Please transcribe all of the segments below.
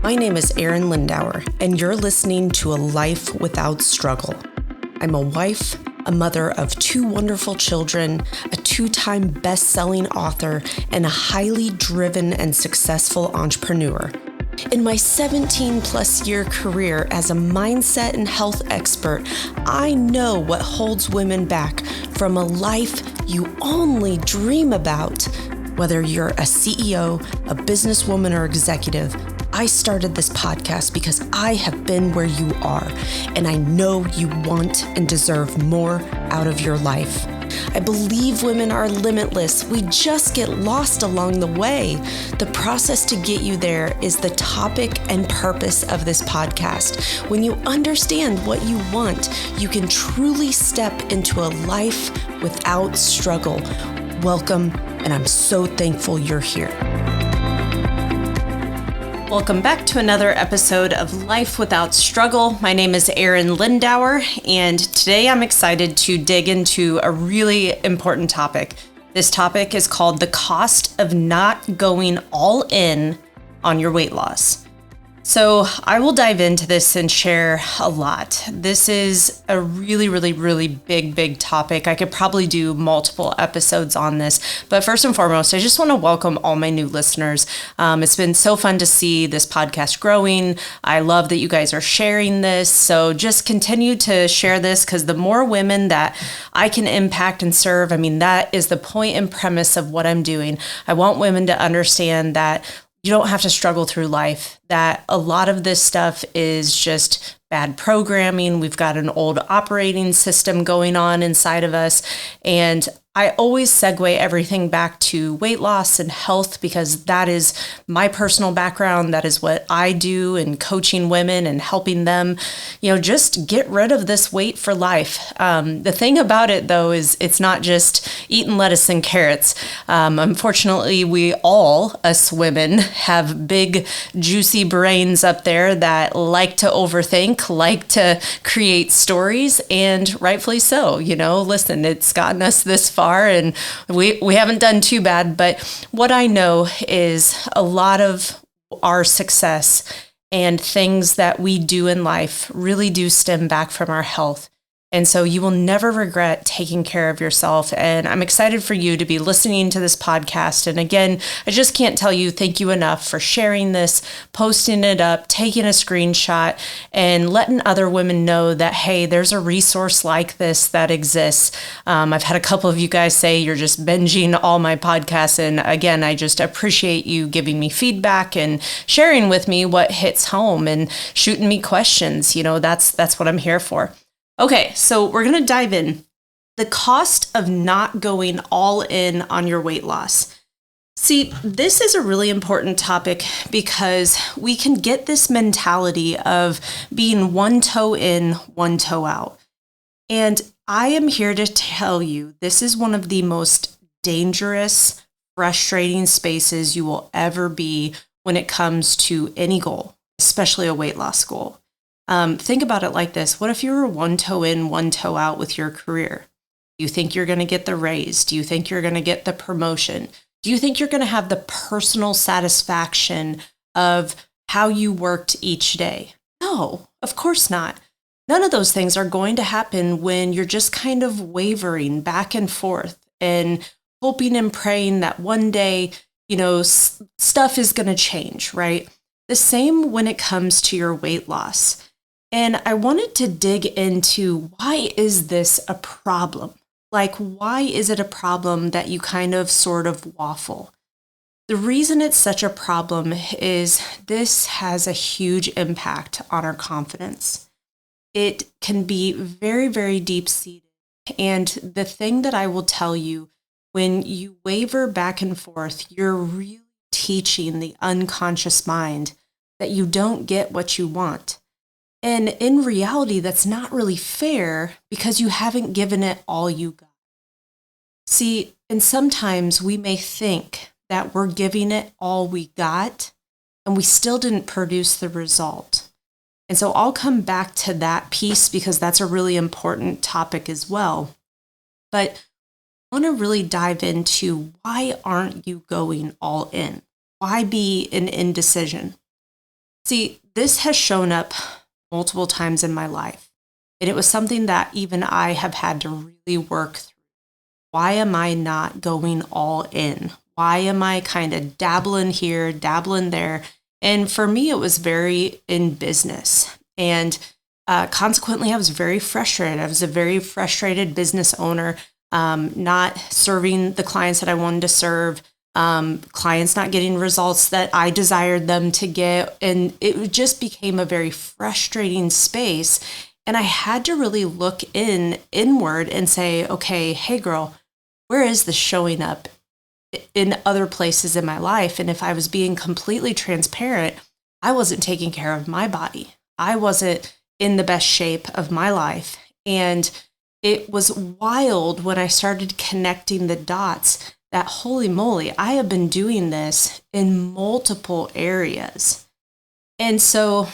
My name is Arin Lindauer, and you're listening to A Life Without Struggle. I'm a wife, a mother of 2 wonderful children, a 2-time best-selling author, and a highly driven and successful entrepreneur. In my 17-plus year career as a mindset and health expert, I know what holds women back from a life you only dream about. Whether you're a CEO, a businesswoman, or executive, I started this podcast because I have been where you are, and I know you want and deserve more out of your life. I believe women are limitless. We just get lost along the way. The process to get you there is the topic and purpose of this podcast. When you understand what you want, you can truly step into a life without struggle. Welcome, and I'm so thankful you're here. Welcome back to another episode of Life Without Struggle. My name is Arin Lindauer, and today I'm excited to dig into a really important topic. This topic is called the cost of not going all in on your weight loss. So I will dive into this and share a lot. This is a really big topic. I could probably do multiple episodes on this, but first and foremost, I just want to welcome all my new listeners. It's been so fun to see this podcast growing. I love that you guys are sharing this. So just continue to share this, because the more women that I can impact and serve, that is the point and premise of what I'm doing. I want women to understand that you don't have to struggle through life, that a lot of this stuff is just bad programming. We've got an old operating system going on inside of us. And I always segue everything back to weight loss and health, because that is my personal background. That is what I do in coaching women and helping them, just get rid of this weight for life. The thing about it, though, is it's not just eating lettuce and carrots. Unfortunately, we all, us women, have big, juicy brains up there that like to overthink, like to create stories, and rightfully so. Listen, it's gotten us this far, and we haven't done too bad. But what I know is a lot of our success and things that we do in life really do stem back from our health. And so you will never regret taking care of yourself. And I'm excited for you to be listening to this podcast. And again, I just can't tell you thank you enough for sharing this, posting it up, taking a screenshot, and letting other women know that, hey, there's a resource like this that exists. I've had a couple of you guys say you're just binging all my podcasts. And again, I just appreciate you giving me feedback and sharing with me what hits home and shooting me questions. That's what I'm here for. Okay, so we're going to dive in. The cost of not going all in on your weight loss. See, this is a really important topic because we can get this mentality of being one toe in, one toe out. And I am here to tell you, this is one of the most dangerous, frustrating spaces you will ever be when it comes to any goal, especially a weight loss goal. Think about it like this. What if you were one toe in, one toe out with your career? Do you think you're going to get the raise? Do you think you're going to get the promotion? Do you think you're going to have the personal satisfaction of how you worked each day? No, of course not. None of those things are going to happen when you're just kind of wavering back and forth and hoping and praying that one day, stuff is going to change, right? The same when it comes to your weight loss. And I wanted to dig into, why is this a problem? Like, why is it a problem that you kind of sort of waffle? The reason it's such a problem is this has a huge impact on our confidence. It can be very deep-seated. And the thing that I will tell you, when you waver back and forth, you're really teaching the unconscious mind that you don't get what you want. And in reality, that's not really fair, because you haven't given it all you got. See, and sometimes we may think that we're giving it all we got, and we still didn't produce the result. And so I'll come back to that piece, because that's a really important topic as well. But I want to really dive into, why aren't you going all in? Why be an indecision? See, this has shown up multiple times in my life, and it was something that even I have had to really work through. Why am I not going all in? Why am I kind of dabbling here, dabbling there? And for me, it was very in business. And consequently, I was very frustrated. I was a very frustrated business owner, not serving the clients that I wanted to serve, clients not getting results that I desired them to get. And it just became a very frustrating space. And I had to really look inward and say, okay, hey girl, where is this showing up in other places in my life? And if I was being completely transparent, I wasn't taking care of my body. I wasn't in the best shape of my life. And it was wild when I started connecting the dots that, holy moly, I have been doing this in multiple areas. And so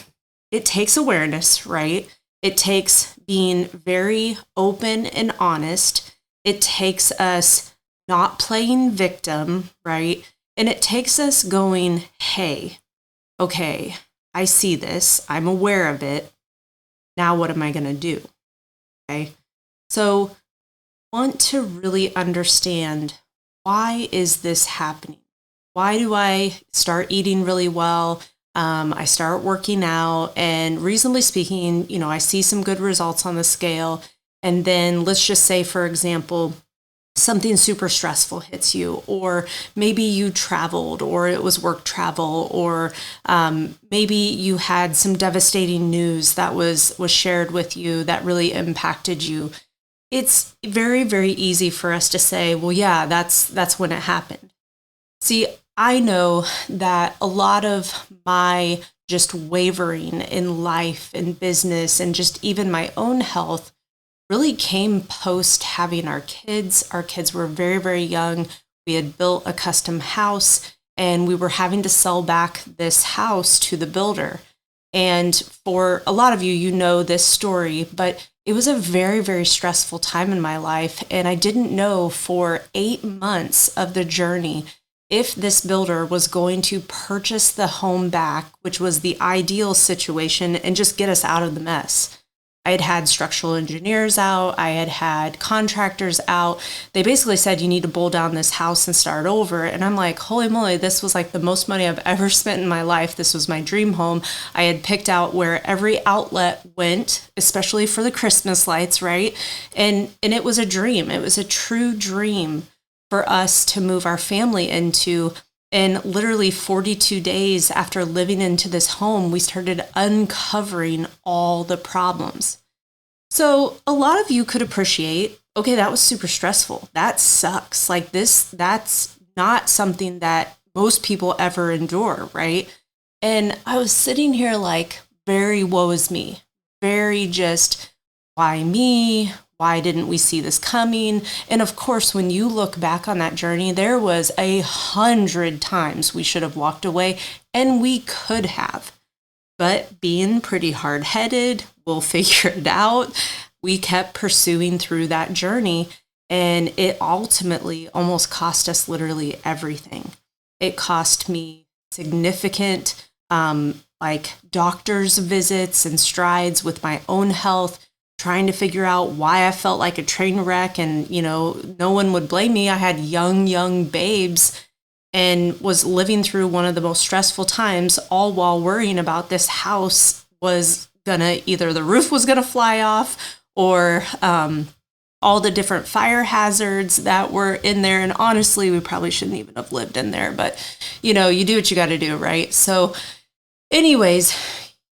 it takes awareness, right? It takes being very open and honest. It takes us not playing victim, right? And it takes us going, hey, okay, I see this. I'm aware of it. Now what am I going to do? Okay. So want to really understand, why is this happening? Why do I start eating really well? I start working out, and reasonably speaking, I see some good results on the scale. And then let's just say, for example, something super stressful hits you, or maybe you traveled, or it was work travel, or maybe you had some devastating news that was shared with you that really impacted you. It's very, very easy for us to say, well, yeah, that's when it happened. See, I know that a lot of my just wavering in life and business and just even my own health really came post having our kids. Our kids were very, very young. We had built a custom house, and we were having to sell back this house to the builder. And for a lot of you, you know this story, but it was a very, very stressful time in my life. And I didn't know for 8 months of the journey if this builder was going to purchase the home back, which was the ideal situation, and just get us out of the mess. I had had structural engineers out. I had had contractors out. They basically said, you need to bull down this house and start over. And I'm like, holy moly, this was like the most money I've ever spent in my life. This was my dream home. I had picked out where every outlet went, especially for the Christmas lights, right? And it was a dream. It was a true dream for us to move our family into. And literally 42 days after living into this home, we started uncovering all the problems. So a lot of you could appreciate, okay, that was super stressful. That sucks. Like that's not something that most people ever endure, right? And I was sitting here like, very woe is me, very just, why me? Why didn't we see this coming? And of course, when you look back on that journey, there was 100 times we should have walked away, and we could have. But being pretty hard-headed, we'll figure it out. We kept pursuing through that journey, and it ultimately almost cost us literally everything. It cost me significant doctor's visits and strides with my own health, trying to figure out why I felt like a train wreck. And, no one would blame me. I had young babes and was living through one of the most stressful times, all while worrying about this house was either the roof was gonna fly off, or all the different fire hazards that were in there. And honestly, we probably shouldn't even have lived in there, but you do what you got to do, right? So anyways,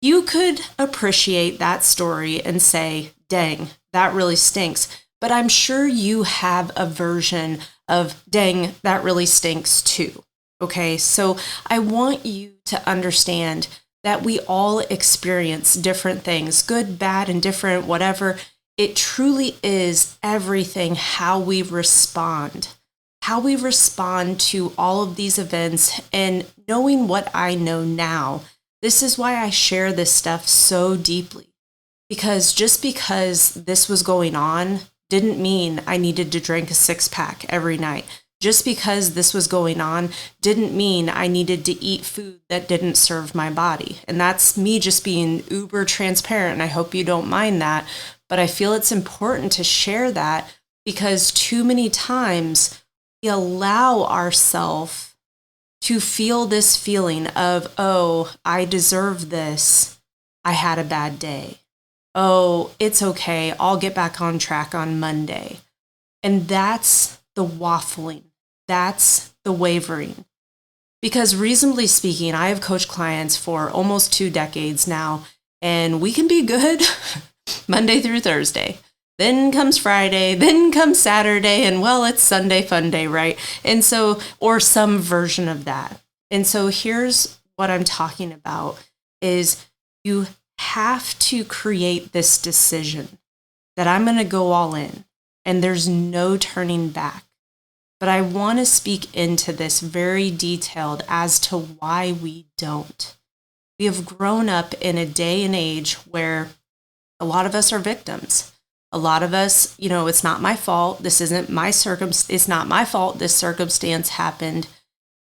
you could appreciate that story and say, dang, that really stinks. But I'm sure you have a version of, dang, that really stinks too. Okay, so I want you to understand that we all experience different things, good, bad, and different, whatever. It truly is everything how we respond to all of these events. And knowing what I know now, this is why I share this stuff so deeply, because just because this was going on didn't mean I needed to drink a 6-pack every night. Just because this was going on didn't mean I needed to eat food that didn't serve my body. And that's me just being uber transparent. And I hope you don't mind that. But I feel it's important to share that because too many times we allow ourselves to feel this feeling of, oh, I deserve this. I had a bad day. Oh, it's okay. I'll get back on track on Monday. And that's the waffling. That's the wavering. Because reasonably speaking, I have coached clients for almost 2 decades now, and we can be good Monday through Thursday. Then comes Friday, then comes Saturday, and well, it's Sunday fun day, right? And so, or some version of that. And so here's what I'm talking about is you have to create this decision that I'm going to go all in, and there's no turning back. But I want to speak into this very detailed as to why we don't. We have grown up in a day and age where a lot of us are victims. A lot of us, it's not my fault. This isn't my it's not my fault. This circumstance happened.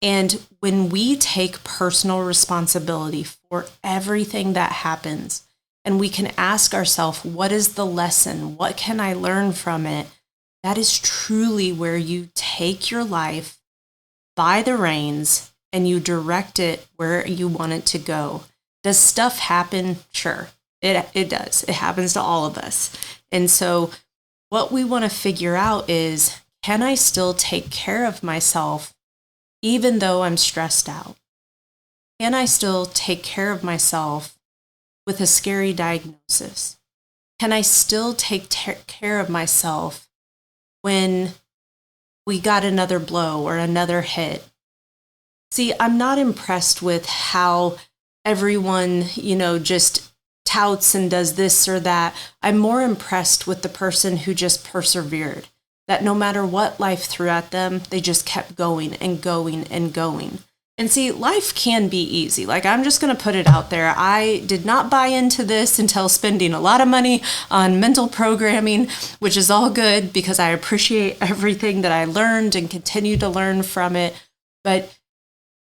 And when we take personal responsibility for everything that happens, and we can ask ourselves, what is the lesson? What can I learn from it? That is truly where you take your life by the reins and you direct it where you want it to go. Does stuff happen? Sure, it does. It happens to all of us. And so what we want to figure out is, can I still take care of myself even though I'm stressed out? Can I still take care of myself with a scary diagnosis? Can I still take care of myself when we got another blow or another hit? See, I'm not impressed with how everyone, just touts and does this or that. I'm more impressed with the person who just persevered, that no matter what life threw at them, they just kept going and going and going. And see, life can be easy. Like, I'm just going to put it out there. I did not buy into this until spending a lot of money on mental programming, which is all good because I appreciate everything that I learned and continue to learn from it. But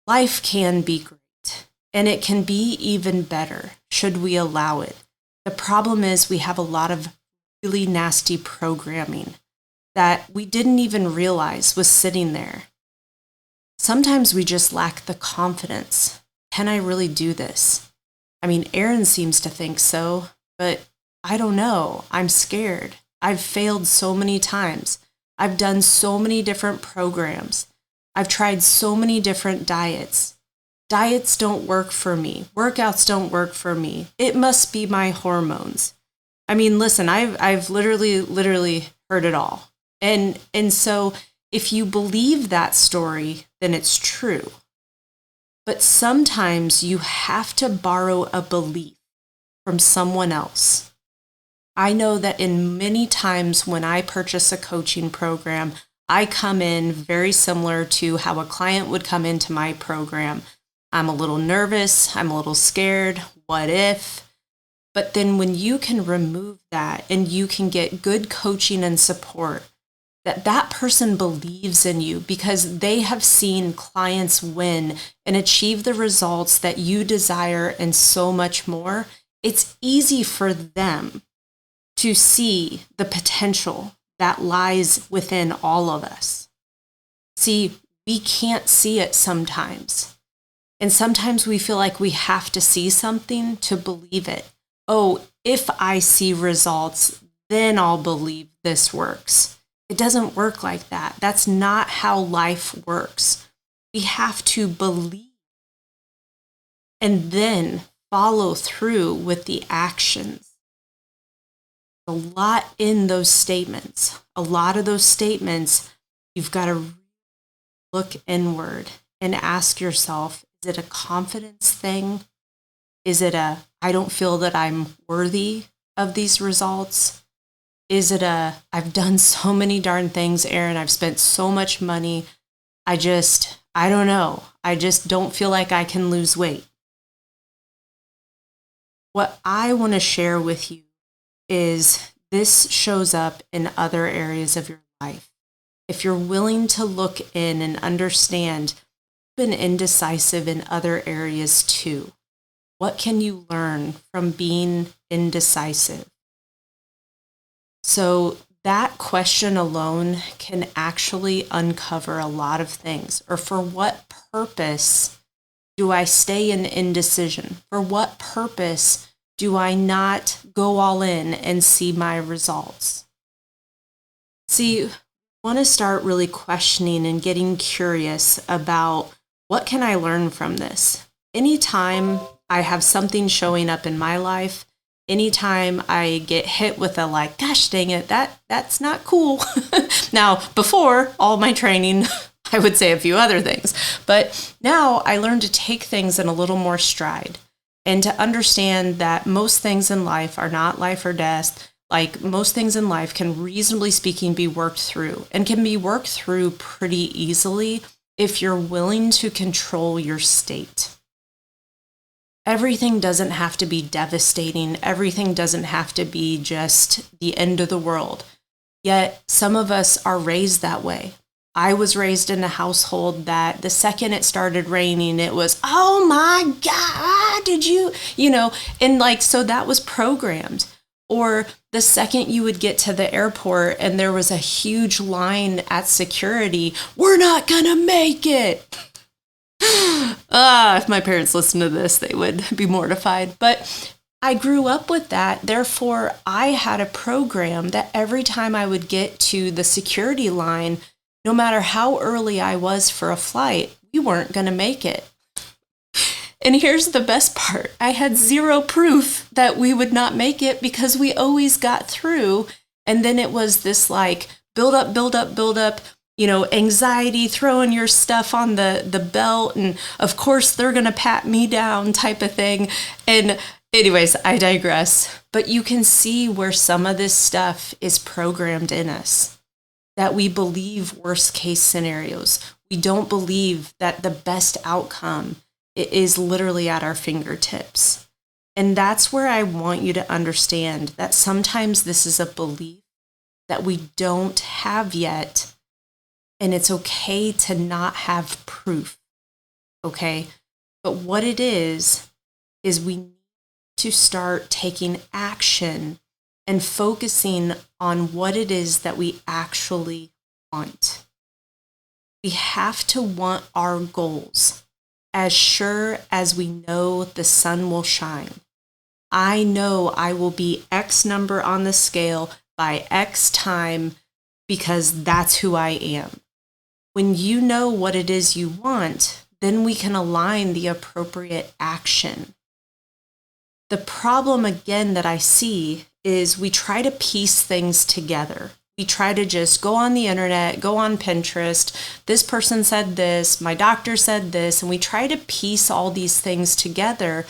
life can be great, and it can be even better should we allow it. The problem is we have a lot of really nasty programming that we didn't even realize was sitting there. Sometimes we just lack the confidence. Can I really do this? I mean, Arin seems to think so, but I don't know. I'm scared. I've failed so many times. I've done so many different programs. I've tried so many different diets. Diets don't work for me. Workouts don't work for me. It must be my hormones. I mean, listen, I've literally heard it all. And so if you believe that story, then it's true. But sometimes you have to borrow a belief from someone else. I know that in many times when I purchase a coaching program, I come in very similar to how a client would come into my program. I'm a little nervous. I'm a little scared. What if? But then when you can remove that and you can get good coaching and support, that person believes in you because they have seen clients win and achieve the results that you desire and so much more, it's easy for them to see the potential that lies within all of us. See, we can't see it sometimes. And sometimes we feel like we have to see something to believe it. Oh, if I see results, then I'll believe this works. It doesn't work like that. That's not how life works. We have to believe and then follow through with the actions. A lot in those statements. A lot of those statements, you've got to look inward and ask yourself, is it a confidence thing? Is it a, I don't feel that I'm worthy of these results? Is it a, I've done so many darn things, Arin, I've spent so much money, I don't know. I just don't feel like I can lose weight. What I want to share with you is this shows up in other areas of your life. if you're willing to look in and understand, you've been indecisive in other areas too. What can you learn from being indecisive? So that question alone can actually uncover a lot of things. Or for what purpose do I stay in indecision? For what purpose do I not go all in and see my results? See, I want to start really questioning and getting curious about what can I learn from this? Anytime I have something showing up in my life, anytime I get hit with a like, gosh dang it, that's not cool. Now, before all my training, I would say a few other things, but now I learn to take things in a little more stride and to understand that most things in life are not life or death. Like most things in life can reasonably speaking be worked through and can be worked through pretty easily if you're willing to control your state. Everything doesn't have to be devastating. Everything doesn't have to be just the end of the world. Yet some of us are raised that way. I was raised in a household that the second it started raining, it was, oh my God, did you know, and like, so that was programmed. Or the second you would get to the airport and there was a huge line at security, we're not gonna make it. If my parents listened to this, they would be mortified. But I grew up with that. Therefore, I had a program that every time I would get to the security line, no matter how early I was for a flight, we weren't going to make it. And here's the best part. I had zero proof that we would not make it because we always got through. And then it was this like build up, anxiety, throwing your stuff on the belt. And of course, they're going to pat me down type of thing. And anyways, I digress. But you can see where some of this stuff is programmed in us. That we believe worst case scenarios. We don't believe that the best outcome is literally at our fingertips. And that's where I want you to understand that sometimes this is a belief that we don't have yet. And it's okay to not have proof. Okay? But what it is we need to start taking action and focusing on what it is that we actually want. We have to want our goals as sure as we know the sun will shine. I know I will be X number on the scale by X time because that's who I am. When you know what it is you want, then we can align the appropriate action. The problem again that I see is we try to piece things together. We try to just go on the internet, go on Pinterest. This person said this, my doctor said this, and we try to piece all these things together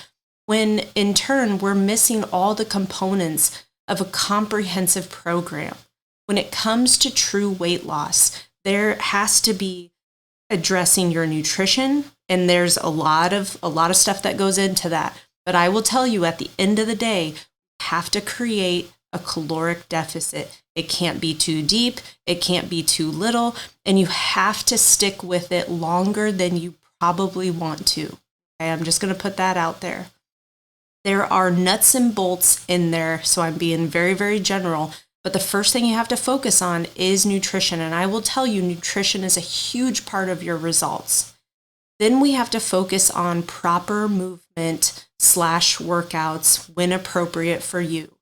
when in turn we're missing all the components of a comprehensive program. When it comes to true weight loss, there has to be addressing your nutrition, and there's a lot of stuff that goes into that. But I will tell you at the end of the day, have to create a caloric deficit. It can't be too deep, it can't be too little, and you have to stick with it longer than you probably want to. Okay, I'm just going to put that out there. There are nuts and bolts in there, so I'm being very, very general, but the first thing you have to focus on is nutrition, and I will tell you nutrition is a huge part of your results. Then we have to focus on proper movement / workouts when appropriate for you.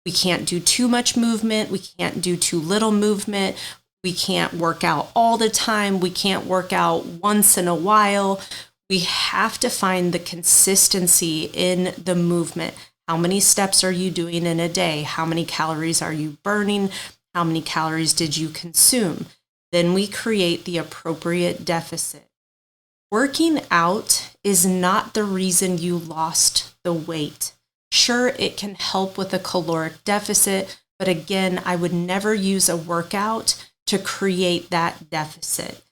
We can't do too much movement. We can't do too little movement. We can't work out all the time. We can't work out once in a while. We have to find the consistency in the movement. How many steps are you doing in a day? How many calories are you burning? How many calories did you consume? Then we create the appropriate deficit. Working out is not the reason you lost the weight. Sure, it can help with a caloric deficit, but again, I would never use a workout to create that deficit.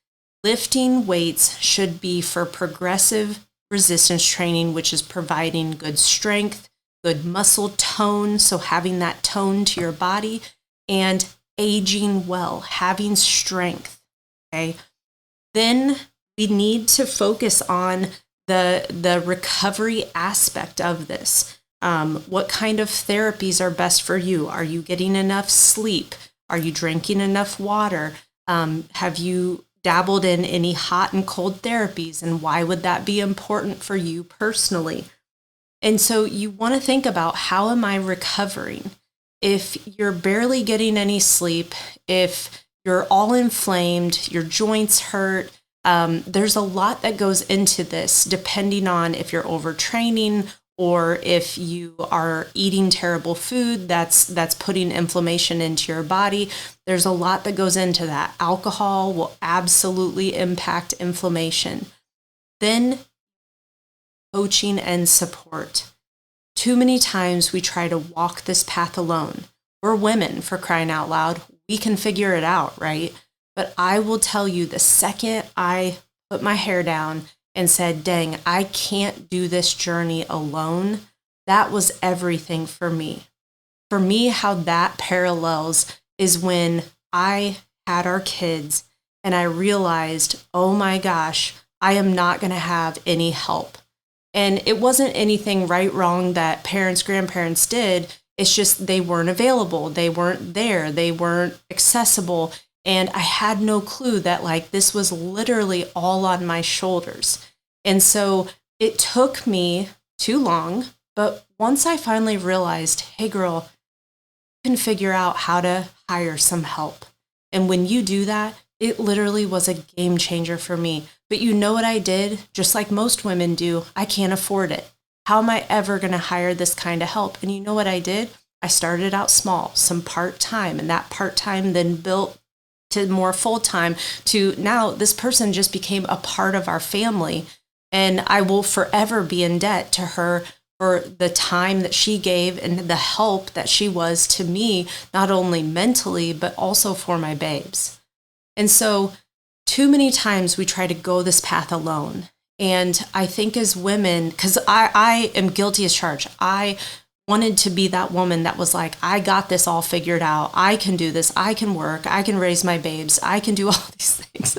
Lifting weights should be for progressive resistance training, which is providing good strength, good muscle tone, so having that tone to your body, and aging well, having strength. Okay. Then we need to focus on the recovery aspect of this. What kind of therapies are best for you? Are you getting enough sleep? Are you drinking enough water? Have you dabbled in any hot and cold therapies? And why would that be important for you personally? And so you want to think about, how am I recovering? If you're barely getting any sleep, if you're all inflamed, your joints hurt, there's a lot that goes into this, depending on if you're overtraining or if you are eating terrible food that's putting inflammation into your body. There's a lot that goes into that. Alcohol will absolutely impact inflammation. Then coaching and support. Too many times we try to walk this path alone. We're women, for crying out loud. We can figure it out, right? But I will tell you, the second I put my hair down and said, dang, I can't do this journey alone, that was everything for me. For me, how that parallels is when I had our kids and I realized, oh my gosh, I am not going to have any help. And it wasn't anything right, wrong that parents, grandparents did. It's just they weren't available. They weren't there. They weren't accessible. And I had no clue that this was literally all on my shoulders. And so it took me too long. But once I finally realized, hey girl, you can figure out how to hire some help. And when you do that, it literally was a game changer for me. But you know what I did? Just like most women do, I can't afford it. How am I ever going to hire this kind of help? And you know what I did? I started out small, some part-time, and that part-time then built to more full-time, to now this person just became a part of our family. And I will forever be in debt to her for the time that she gave and the help that she was to me, not only mentally, but also for my babes. And so too many times we try to go this path alone. And I think as women, because I am guilty as charged, I wanted to be that woman that was like, I got this all figured out. I can do this. I can work. I can raise my babes. I can do all these things.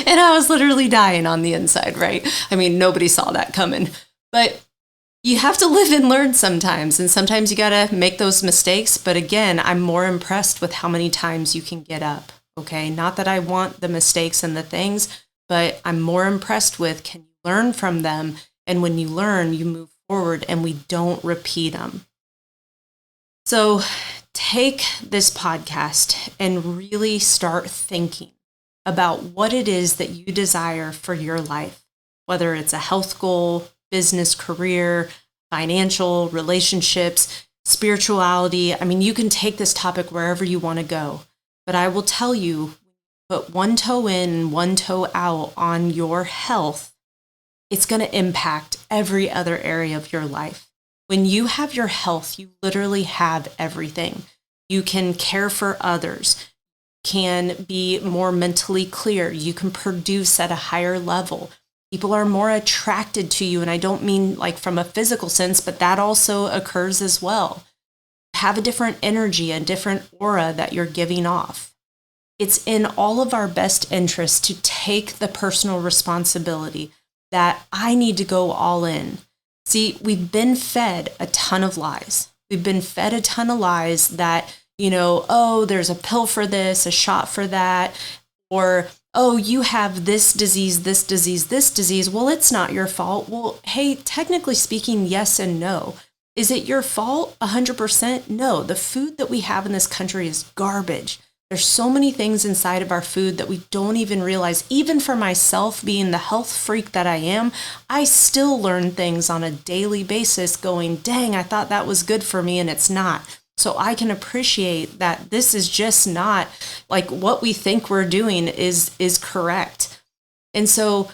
And I was literally dying on the inside, right? I mean, nobody saw that coming. But you have to live and learn sometimes. And sometimes you got to make those mistakes. But again, I'm more impressed with how many times you can get up. Okay. Not that I want the mistakes and the things, but I'm more impressed with, can you learn from them? And when you learn, you move forward and we don't repeat them. So take this podcast and really start thinking about what it is that you desire for your life, whether it's a health goal, business, career, financial, relationships, spirituality. I mean, you can take this topic wherever you want to go. But I will tell you, put one toe in and one toe out on your health, it's going to impact every other area of your life. When you have your health, you literally have everything. You can care for others, can be more mentally clear, you can produce at a higher level. People are more attracted to you, and I don't mean from a physical sense, but that also occurs as well. Have a different energy, a different aura that you're giving off. It's in all of our best interests to take the personal responsibility that I need to go all in. See, we've been fed a ton of lies. We've been fed a ton of lies that, oh, there's a pill for this, a shot for that, or, oh, you have this disease, this disease, this disease. Well, it's not your fault. Well, hey, technically speaking, yes and no. Is it your fault? 100%? No. The food that we have in this country is garbage. There's so many things inside of our food that we don't even realize. Even for myself, being the health freak that I am, I still learn things on a daily basis going, dang, I thought that was good for me and it's not. So I can appreciate that this is just not what we think we're doing is correct. And so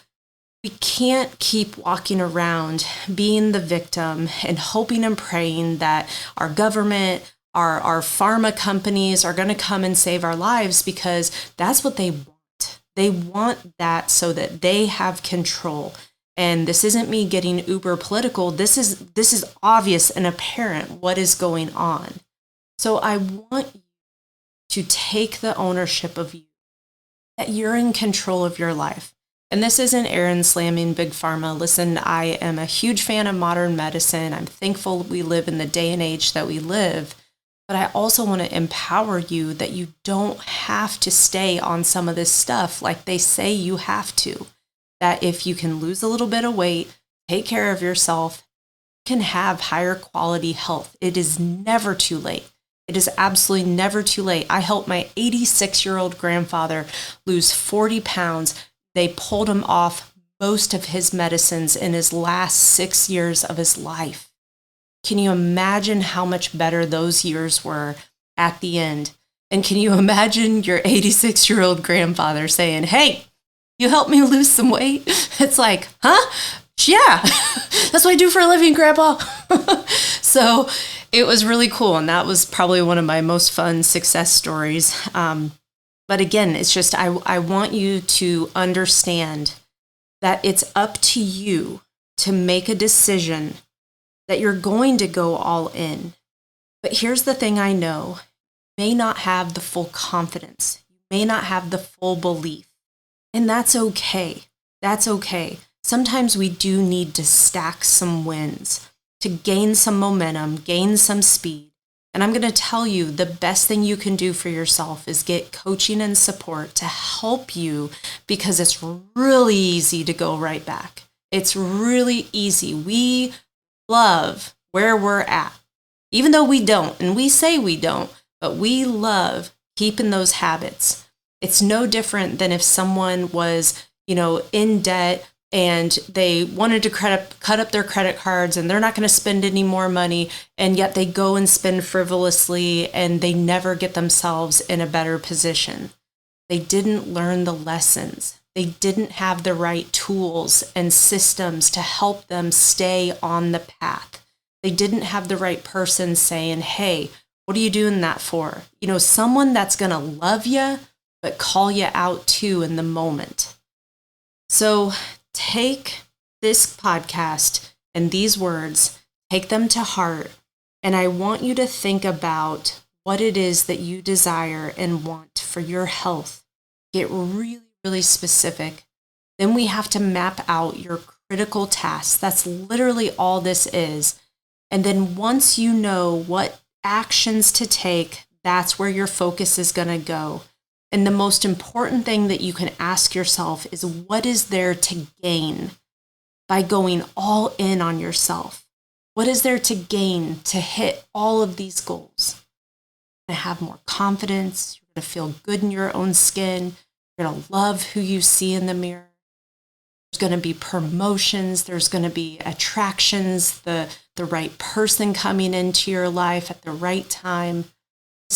we can't keep walking around being the victim and hoping and praying that our government, our pharma companies are going to come and save our lives, because that's what they want. They want that so that they have control. And this isn't me getting uber political. This is obvious and apparent what is going on. So I want you to take the ownership of you, that you're in control of your life. And this isn't Arin slamming Big Pharma. Listen, I am a huge fan of modern medicine. I'm thankful we live in the day and age that we live. But I also want to empower you that you don't have to stay on some of this stuff like they say you have to. That if you can lose a little bit of weight, take care of yourself, you can have higher quality health. It is never too late. It is absolutely never too late. I helped my 86-year-old grandfather lose 40 pounds. They pulled him off most of his medicines in his last 6 years of his life. Can you imagine how much better those years were at the end? And can you imagine your 86-year-old grandfather saying, "Hey, you helped me lose some weight?" It's like, huh? Yeah, that's what I do for a living, Grandpa. So it was really cool. And that was probably one of my most fun success stories. But again, it's just, I want you to understand that it's up to you to make a decision that you're going to go all in. But here's the thing I know, you may not have the full confidence. You may not have the full belief. And that's okay. That's okay. Sometimes we do need to stack some wins to gain some momentum, gain some speed. And I'm going to tell you, the best thing you can do for yourself is get coaching and support to help you, because it's really easy to go right back. It's really easy. We love where we're at, even though we don't, and we say we don't, but we love keeping those habits. It's no different than if someone was, in debt and they wanted to cut up their credit cards and they're not going to spend any more money, and yet they go and spend frivolously and they never get themselves in a better position. They didn't learn the lessons. They didn't have the right tools and systems to help them stay on the path. They didn't have the right person saying, "Hey, what are you doing that for?" Someone that's going to love you, but call you out too in the moment. So take this podcast and these words, take them to heart, and I want you to think about what it is that you desire and want for your health. Get really, really specific. Then we have to map out your critical tasks. That's literally all this is. And then once you know what actions to take, that's where your focus is going to go. And the most important thing that you can ask yourself is, what is there to gain by going all in on yourself? What is there to gain to hit all of these goals? You're going to have more confidence. You're going to feel good in your own skin. You're going to love who you see in the mirror. There's going to be promotions. There's going to be attractions, the right person coming into your life at the right time.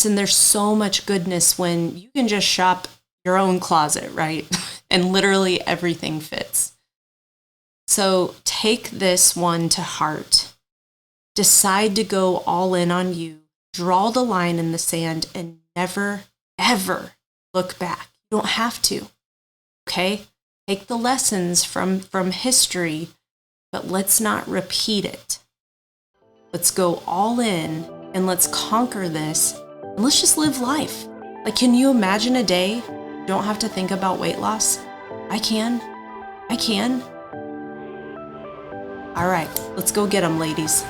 And there's so much goodness when you can just shop your own closet, right? And literally everything fits. So take this one to heart. Decide to go all in on you. Draw the line in the sand and never, ever look back. You don't have to, okay? Take the lessons from history, but let's not repeat it. Let's go all in and let's conquer this. And let's just live life. Like, can you imagine a day you don't have to think about weight loss? I can. All right, let's go get them, ladies.